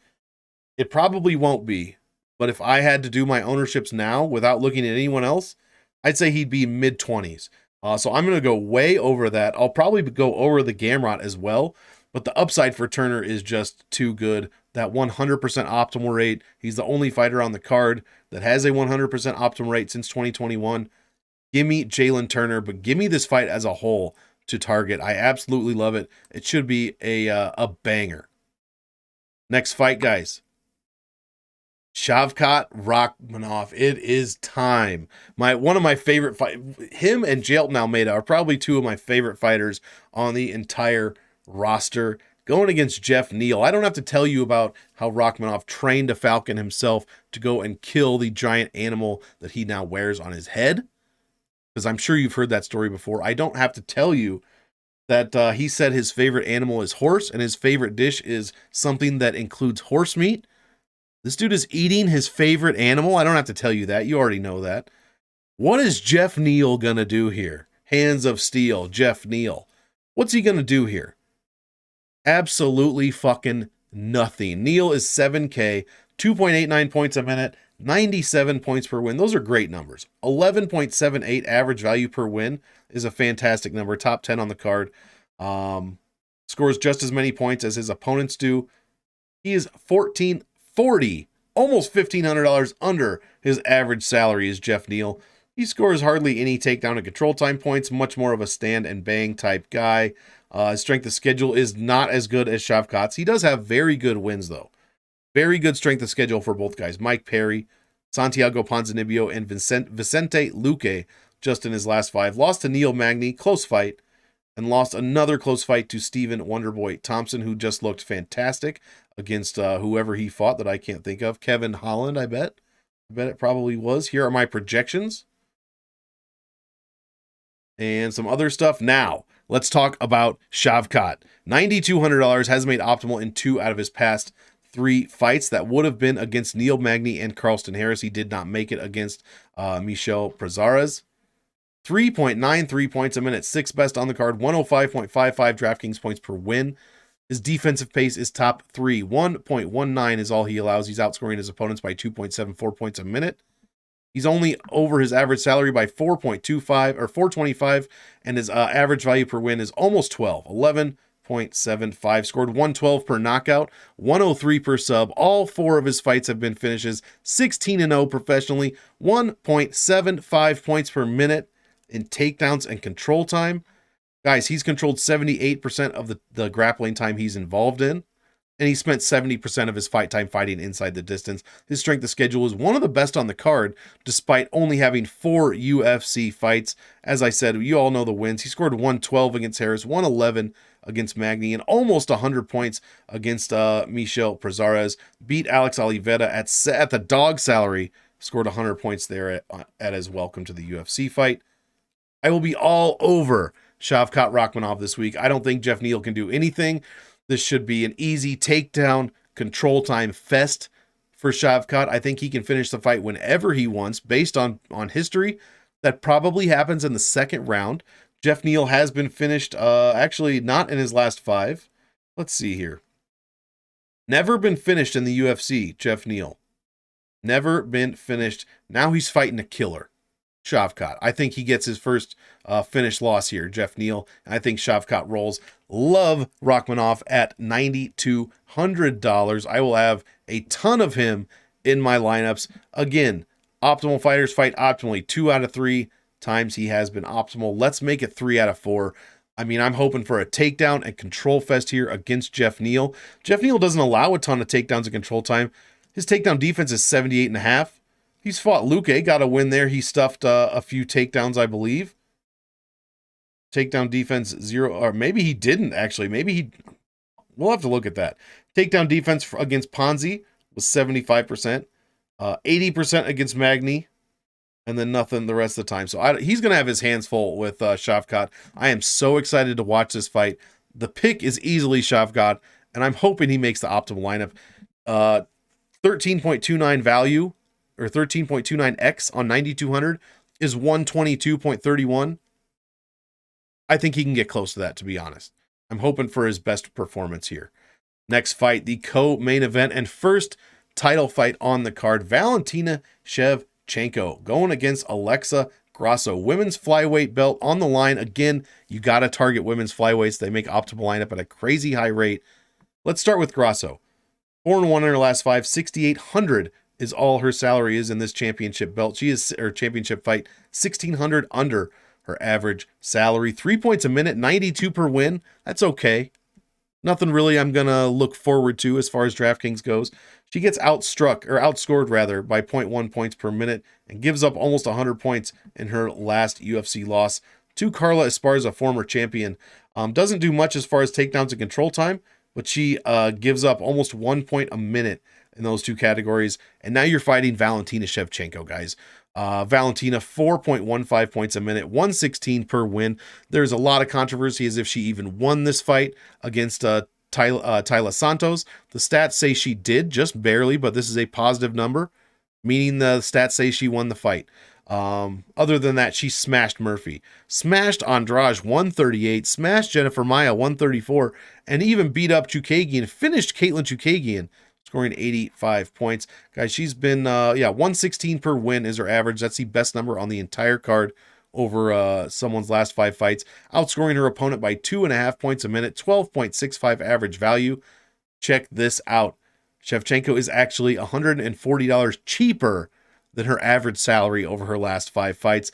It probably won't be, but if I had to do my ownerships now without looking at anyone else, I'd say he'd be mid-20s. So I'm going to go way over that. I'll probably go over the Gamrot as well, but the upside for Turner is just too good. That 100% optimal rate. He's the only fighter on the card that has a 100% optimal rate since 2021. Give me Jalen Turner, but give me this fight as a whole to target. I absolutely love it. It should be a banger. Next fight, guys. Shavkat Rakhmonov. It is time. One of my favorite him and Jailton Almeida are probably 2 of my favorite fighters on the entire roster. Going against Jeff Neal. I don't have to tell you about how Rakhmonov trained a falcon himself to go and kill the giant animal that he now wears on his head, because I'm sure you've heard that story before. I don't have to tell you that he said his favorite animal is horse, and his favorite dish is something that includes horse meat. This dude is eating his favorite animal. I don't have to tell you that. You already know that. What is Jeff Neal going to do here? Hands of Steel, Jeff Neal. What's he going to do here? Absolutely fucking nothing. Neal is 7K, 2.89 points a minute, 97 points per win. Those are great numbers. 11.78 average value per win is a fantastic number. Top 10 on the card. Scores just as many points as his opponents do. He is $1,440, almost $1,500 under his average salary is Jeff Neal. He scores hardly any takedown and control time points, much more of a stand and bang type guy. His strength of schedule is not as good as Shavkat's. He does have very good wins, though. Very good strength of schedule for both guys. Mike Perry, Santiago Ponzinibbio, and Vicente Luque just in his last 5. Lost to Neal Magny, close fight, and lost another close fight to Stephen Wonderboy Thompson, who just looked fantastic against whoever he fought that I can't think of. Kevin Holland, I bet. I bet it probably was. Here are my projections. And some other stuff. Now, let's talk about Shavkat. $9,200, has made optimal in 2 out of his past 3 fights. That would have been against Neal Magny and Carlston Harris. He did not make it against Michel Prazeres. 3.93 points a minute, 6th best on the card, 105.55 DraftKings points per win. His defensive pace is top 3. 1.19 is all he allows. He's outscoring his opponents by 2.74 points a minute. He's only over his average salary by 4.25 or 4.25, and his average value per win is almost 12, 11.75. Scored 112 per knockout, 103 per sub. All 4 of his fights have been finishes. 16-0 professionally, 1.75 points per minute in takedowns and control time. Guys, he's controlled 78% of the grappling time he's involved in, and he spent 70% of his fight time fighting inside the distance. His strength of schedule is one of the best on the card, despite only having 4 UFC fights. As I said, you all know the wins. He scored 112 against Harris, 111 against Magny, and almost 100 points against Michel Prazeres. Beat Alex Oliveira at the dog salary, scored 100 points there at his welcome to the UFC fight. I will be all over Shavkat Rakhmonov this week. I don't think Jeff Neal can do anything. This should be an easy takedown control time fest for Shavkat. I think he can finish the fight whenever he wants based on history. That probably happens in the 2nd round. Jeff Neal has been finished, actually not in his last 5. Let's see here. Never been finished in the UFC, Jeff Neal. Never been finished. Now he's fighting a killer. Shavkat. I think he gets his first finish loss here, Jeff Neal. I think Shavkat rolls. Love Rakhmonov at $9,200. I will have a ton of him in my lineups. Again, optimal fighters fight optimally 2 out of 3 times he has been optimal. Let's make it 3 out of 4. I mean, I'm hoping for a takedown and control fest here against Jeff Neal. Jeff Neal doesn't allow a ton of takedowns and control time. His takedown defense is 78.5. He's fought Luque, got a win there. He stuffed a few takedowns, I believe. Takedown defense 0, or maybe he didn't actually. We'll have to look at that. Takedown defense against Ponzi was 75%, 80% against Magny, and then nothing the rest of the time. So he's going to have his hands full with Shavkat. I am so excited to watch this fight. The pick is easily Shavkat, and I'm hoping he makes the optimal lineup. 13.29 value, or 13.29x on 9,200 is 122.31. I think he can get close to that, to be honest. I'm hoping for his best performance here. Next fight, the co-main event and first title fight on the card. Valentina Shevchenko going against Alexa Grasso. Women's flyweight belt on the line. Again, you got to target women's flyweights. They make optimal lineup at a crazy high rate. Let's start with Grasso. 4-1 in her last 5, 6,800 is all her salary is in this championship belt. She is, or championship fight, 1,600 under her average salary. 3 points a minute, 92 per win. That's okay. Nothing really I'm going to look forward to as far as DraftKings goes. She gets outscored rather, by 0.1 points per minute and gives up almost 100 points in her last UFC loss to Carla Esparza, former champion. Doesn't do much as far as takedowns and control time, but she gives up almost 1 point a minute in those 2 categories. And now you're fighting Valentina Shevchenko, guys. Valentina, 4.15 points a minute, 116 per win. There's a lot of controversy as if she even won this fight against Taila Santos. The stats say she did, just barely, but this is a positive number, meaning the stats say she won the fight. Other than that, she smashed Murphy, smashed Andrade 138, smashed Jennifer Maia 134, and even beat up Chookagian, finished Caitlin Chookagian, scoring 85 points. Guys, she's been, 116 per win is her average. That's the best number on the entire card over someone's last 5 fights. Outscoring her opponent by 2.5 points a minute, 12.65 average value. Check this out. Shevchenko is actually $140 cheaper than her average salary over her last 5 fights.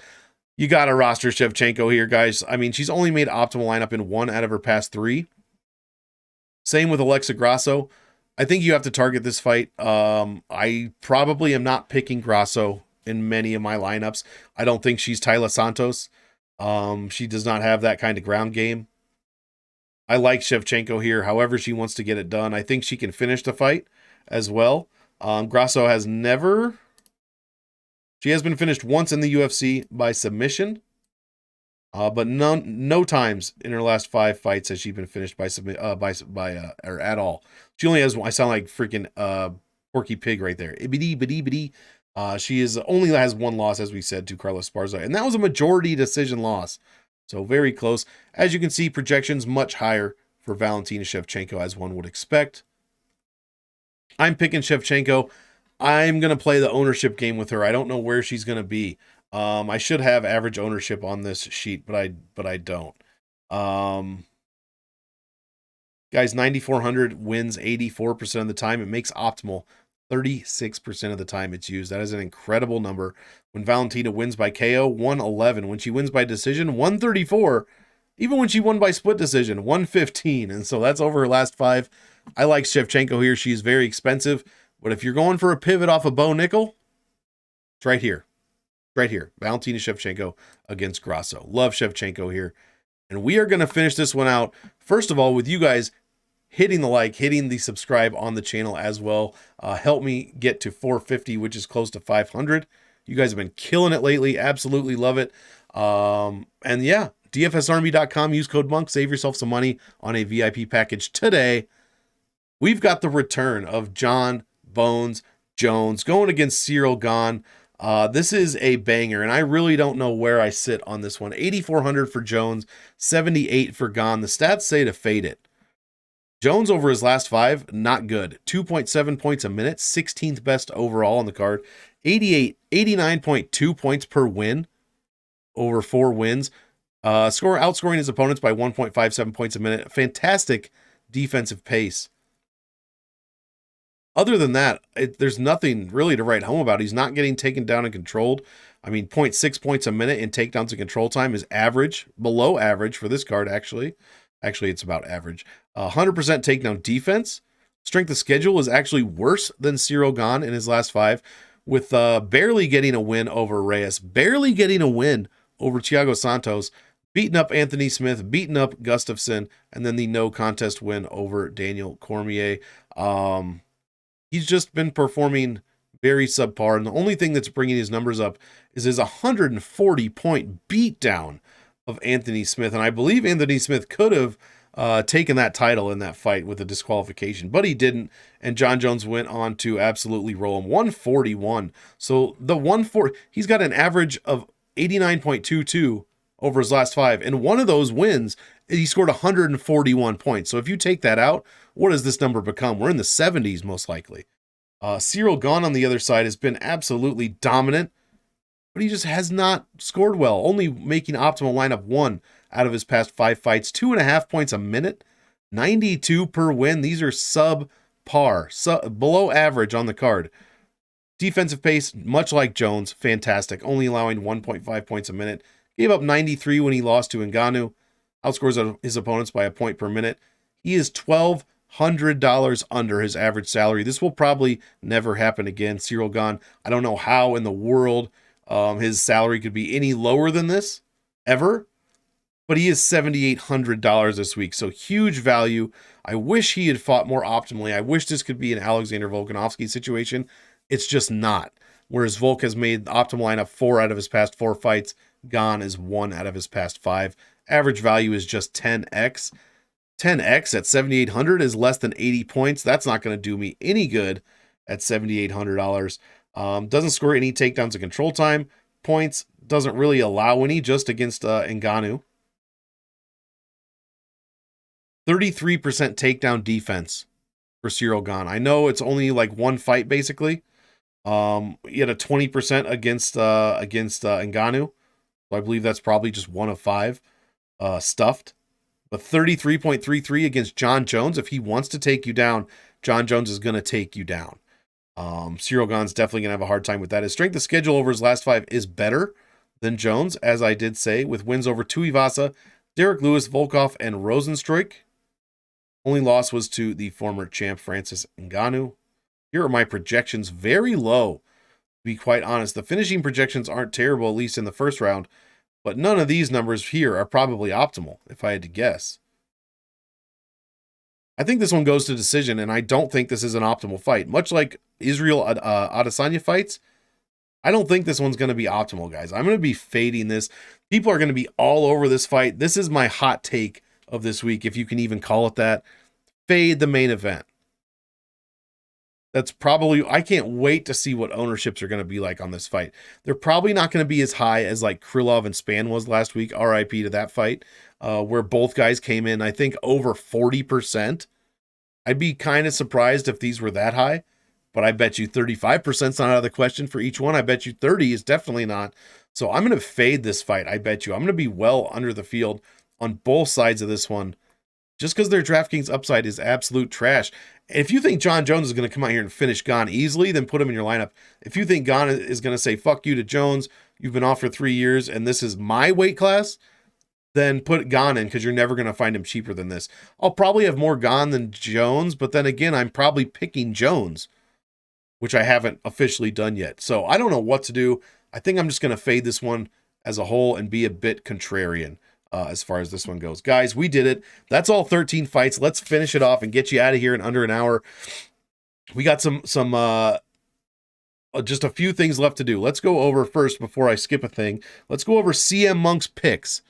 You got to roster Shevchenko here, guys. I mean, she's only made optimal lineup in 1 out of her past 3. Same with Alexa Grasso. I think you have to target this fight. I probably am not picking Grasso in many of my lineups. I don't think she's Taila Santos. She does not have that kind of ground game. I like Shevchenko here, however she wants to get it done. I think she can finish the fight as well. Grasso has never... She has been finished once in the UFC by submission, but no times in her last 5 fights has she been finished by or at all. She only has one. I sound like freaking Porky Pig right there. She only has 1 loss, as we said, to Carlos Esparza, and that was a majority decision loss. So very close. As you can see, projections much higher for Valentina Shevchenko, as one would expect. I'm picking Shevchenko. I'm going to play the ownership game with her. I don't know where she's going to be. I should have average ownership on this sheet, but I don't. Guys, 9,400 wins 84% of the time. It makes optimal 36% of the time it's used. That is an incredible number. When Valentina wins by KO, 111. When she wins by decision, 134. Even when she won by split decision, 115. And so that's over her last 5. I like Shevchenko here. She's very expensive. But if you're going for a pivot off of Bo Nickal, it's right here. Right here. Valentina Shevchenko against Grasso. Love Shevchenko here. And we are going to finish this one out, first of all, with you guys hitting the like, hitting the subscribe on the channel as well. Help me get to 450, which is close to 500. You guys have been killing it lately. Absolutely love it. And yeah, DFSArmy.com. Use code MONK. Save yourself some money on a VIP package today. We've got the return of Jon Bones Jones going against Ciryl Gane. This is a banger, and I really don't know where I sit on this one. 8,400 for Jones, 78 for Gane. The stats say to fade it. Jones over his last 5, not good. 2.7 points a minute, 16th best overall on the card. 89.2 points per win over 4 wins. Outscoring his opponents by 1.57 points a minute. Fantastic defensive pace. Other than that, there's nothing really to write home about. He's not getting taken down and controlled. I mean, 0.6 points a minute in takedowns and control time is average, below average for this card, actually. Actually, it's about average. 100% takedown defense. Strength of schedule is actually worse than Ciryl Gane in his last 5, with barely getting a win over Reyes, barely getting a win over Thiago Santos, beating up Anthony Smith, beating up Gustafsson, and then the no contest win over Daniel Cormier. He's just been performing very subpar, and the only thing that's bringing his numbers up is his 140-point beatdown of Anthony Smith, and I believe Anthony Smith could have taken that title in that fight with a disqualification, but he didn't, and Jon Jones went on to absolutely roll him. 141. So the 140, he's got an average of 89.22 over his last 5, and one of those wins, he scored 141 points. So if you take that out, what does this number become? We're in the 70s, most likely. Ciryl Gane on the other side has been absolutely dominant, but he just has not scored well, only making optimal lineup 1 out of his past 5 fights. 2.5 points a minute, 92 per win. These are subpar, below average on the card. Defensive pace, much like Jones, fantastic, only allowing 1.5 points a minute. Gave up 93 when he lost to Ngannou. Outscores his opponents by a point per minute. He is $1,200 under his average salary. This will probably never happen again. Ciryl Gane, I don't know how in the world his salary could be any lower than this, ever. But he is $7,800 this week, so huge value. I wish he had fought more optimally. I wish this could be an Alexander Volkanovski situation. It's just not. Whereas Volk has made the optimal lineup 4 out of his past 4 fights. Gane is 1 out of his past 5. Average value is just 10x. 10x at 7,800 is less than 80 points. That's not going to do me any good at $7,800. Doesn't score any takedowns and control time points. Doesn't really allow any, just against Ngannou. 33% takedown defense for Ciryl Gane. I know it's only like 1 fight, basically. He had a 20% against Ngannou. So I believe that's probably just 1 of 5 stuffed. But 33.33 against Jon Jones. If he wants to take you down, Jon Jones is going to take you down. Ciryl Gane's definitely going to have a hard time with that. His strength of schedule over his last 5 is better than Jones, as I did say, with wins over Tuivasa, Derek Lewis, Volkov, and Rosenstruik. Only loss was to the former champ Francis Ngannou. Here are my projections, very low, to be quite honest. The finishing projections aren't terrible, at least in the first round, but none of these numbers here are probably optimal, if I had to guess. I think this one goes to decision, and I don't think this is an optimal fight. Much like Israel Adesanya fights, I don't think this one's going to be optimal, guys. I'm going to be fading this. People are going to be all over this fight. This is my hot take of this week, if you can even call it that. Fade the main event. That's probably, I can't wait to see what ownerships are going to be like on this fight. They're probably not going to be as high as like Krylov and Spann was last week, RIP to that fight, where both guys came in, I think, over 40%. I'd be kind of surprised if these were that high, but I bet you 35% is not out of the question for each one. I bet you 30 is definitely not. So I'm going to fade this fight, I bet you. I'm going to be well under the field on both sides of this one, just because their DraftKings upside is absolute trash. If you think John Jones is going to come out here and finish Gane easily, then put him in your lineup. If you think Gane is going to say, fuck you to Jones, you've been off for 3 years, and this is my weight class, then put Gane in, because you're never going to find him cheaper than this. I'll probably have more Gane than Jones, but then again, I'm probably picking Jones, which I haven't officially done yet. So I don't know what to do. I think I'm just going to fade this one as a whole and be a bit contrarian. As far as this one goes. Guys, we did it. That's all 13 fights. Let's finish it off and get you out of here in under an hour. We got some just a few things left to do. Let's go over first, before I skip a thing. Let's go over CM.Monk's picks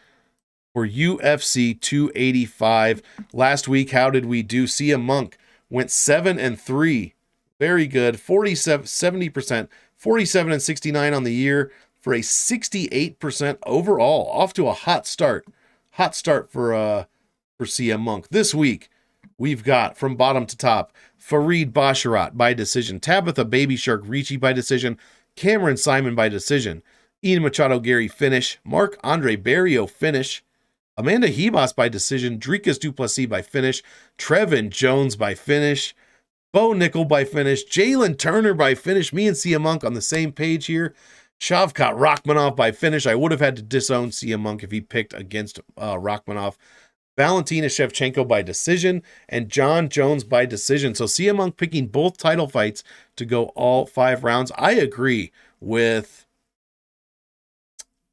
for UFC 285. Last week, how did we do? CM.Monk went 7-3. Very good. 70%, 47-69 on the year, for a 68% overall. Off to a hot start. Hot start for CM.Monk. This week, we've got, from bottom to top, Farid Basharat by decision, Tabitha Baby Shark Ricci by decision, Cameron Saaiman by decision, Ian Machado Garry finish, Marc-Andre Barriault finish, Amanda Ribas by decision, Dricus du Plessis by finish, Trevin Jones by finish, Bo Nickal by finish, Jalen Turner by finish. Me and CM.Monk on the same page here. Shavkat Rakhmonov by finish. I would have had to disown CM.Monk if he picked against Rakhmonov. Valentina Shevchenko by decision, and John Jones by decision. So CM.Monk picking both title fights to go all 5 rounds. I agree with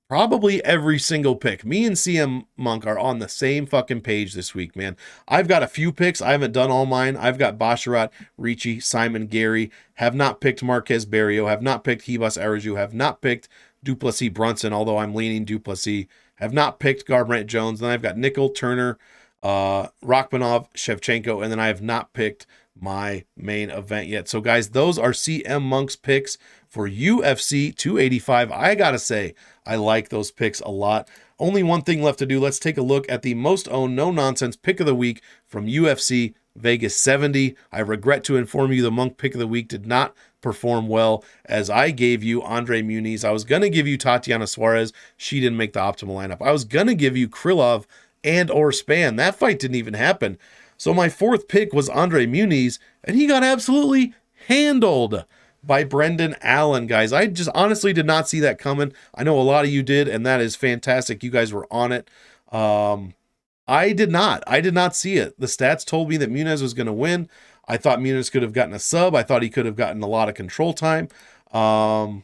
probably every single pick. Me and CM.Monk are on the same fucking page this week, man. I've got a few picks. I haven't done all mine. I've got Basharat, Ricci, Saaiman, Garry. Have not picked Marquez, Barriault. Have not picked Ribas, Araujo. Have not picked du Plessis, Brunson, although I'm leaning du Plessis. Have not picked Garbrandt, Jones. Then I've got Nickal, Turner, Rakhmonov, Shevchenko, and then I have not picked my main event yet. So guys, those are CM.Monk's picks for UFC 285. I gotta say, I like those picks a lot. Only one thing left to do. Let's take a look at the most owned no nonsense pick of the week from UFC Vegas 70. I regret to inform you the Monk pick of the week did not perform well, as I gave you Andre Muniz. I was going to give you Tatiana Suarez. She didn't make the optimal lineup. I was going to give you Krylov and or Spann. That fight didn't even happen. So my 4th pick was Andre Muniz, and he got absolutely handled by Brendan Allen, guys. I just honestly did not see that coming. I know a lot of you did, and that is fantastic. You guys were on it. I did not. I did not see it. The stats told me that Muniz was going to win. I thought Muniz could have gotten a sub. I thought he could have gotten a lot of control time. Yeah,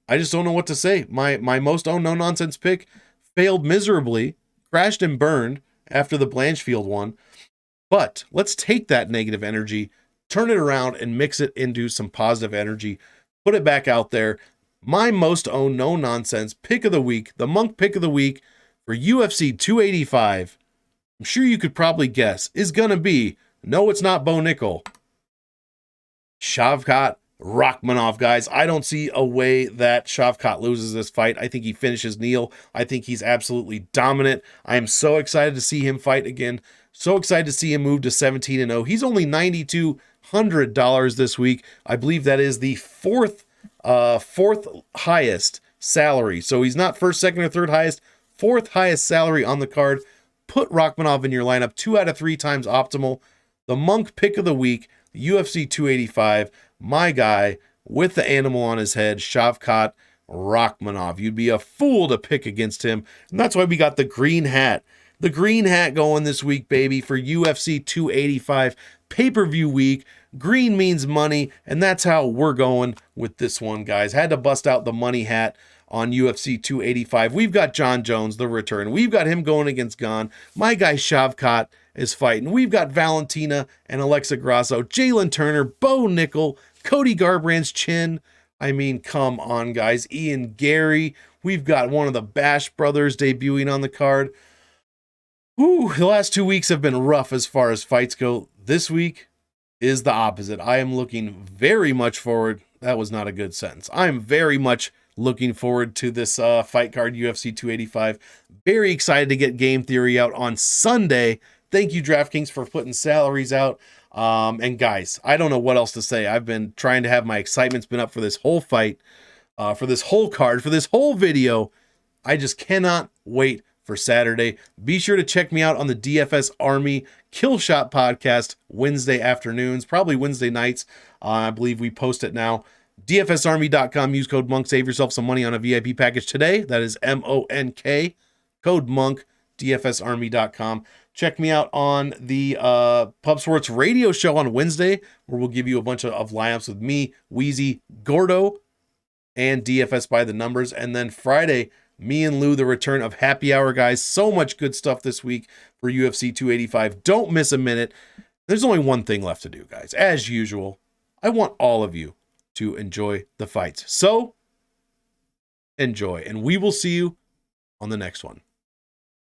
I just don't know what to say. My most owned no-nonsense pick failed miserably, crashed and burned after the Blanchfield one. But let's take that negative energy, turn it around, and mix it into some positive energy. Put it back out there. My most owned no-nonsense pick of the week, the Monk pick of the week for UFC 285, I'm sure you could probably guess, is going to be, no, it's not Bo Nickal, Shavkat Rakhmonov, guys. I don't see a way that Shavkat loses this fight. I think he finishes Neal. I think he's absolutely dominant. I am so excited to see him fight again. So excited to see him move to 17-0. He's only $9,200 this week. I believe that is the fourth highest salary. So he's not first, second, or third highest. 4th highest salary on the card. Put Rakhmonov in your lineup. 2 out of 3 times optimal. The Monk pick of the week. UFC 285, my guy with the animal on his head, Shavkat Rakhmonov. You'd be a fool to pick against him. And that's why we got the green hat. The green hat going this week, baby, for UFC 285 pay-per-view week. Green means money, and that's how we're going with this one, guys. Had to bust out the money hat on UFC 285. We've got John Jones, the return. We've got him going against Gane. My guy Shavkat is fighting. We've got Valentina and Alexa Grasso, Jalen Turner, Bo Nickal, Cody Garbrandt's chin. I mean, come on, guys. Garry. We've got one of the Bash brothers debuting on the card. Whew, the last 2 weeks have been rough as far as fights go. This week is the opposite. I am looking very much forward. That was not a good sentence. I am very much looking forward to this fight card, UFC 285. Very excited to get Game Theory out on Sunday. Thank you, DraftKings, for putting salaries out. And guys, I don't know what else to say. I've been trying to have my excitement's been up for this whole fight, for this whole card, for this whole video. I just cannot wait for Saturday. Be sure to check me out on the DFS Army Kill Shot podcast Wednesday afternoons, probably Wednesday nights. I believe we post it now. DFSArmy.com. Use code M.O.N.K. Save yourself some money on a VIP package today. That is M.O.N.K. Code M.O.N.K. DFSArmy.com. Check me out on the Pub Sports radio show on Wednesday, where we'll give you a bunch of lineups with me, Wheezy, Gordo, and DFS by the numbers. And then Friday, me and Lou, the return of Happy Hour, guys. So much good stuff this week for UFC 285. Don't miss a minute. There's only one thing left to do, guys. As usual, I want all of you to enjoy the fights. So, enjoy. And we will see you on the next one.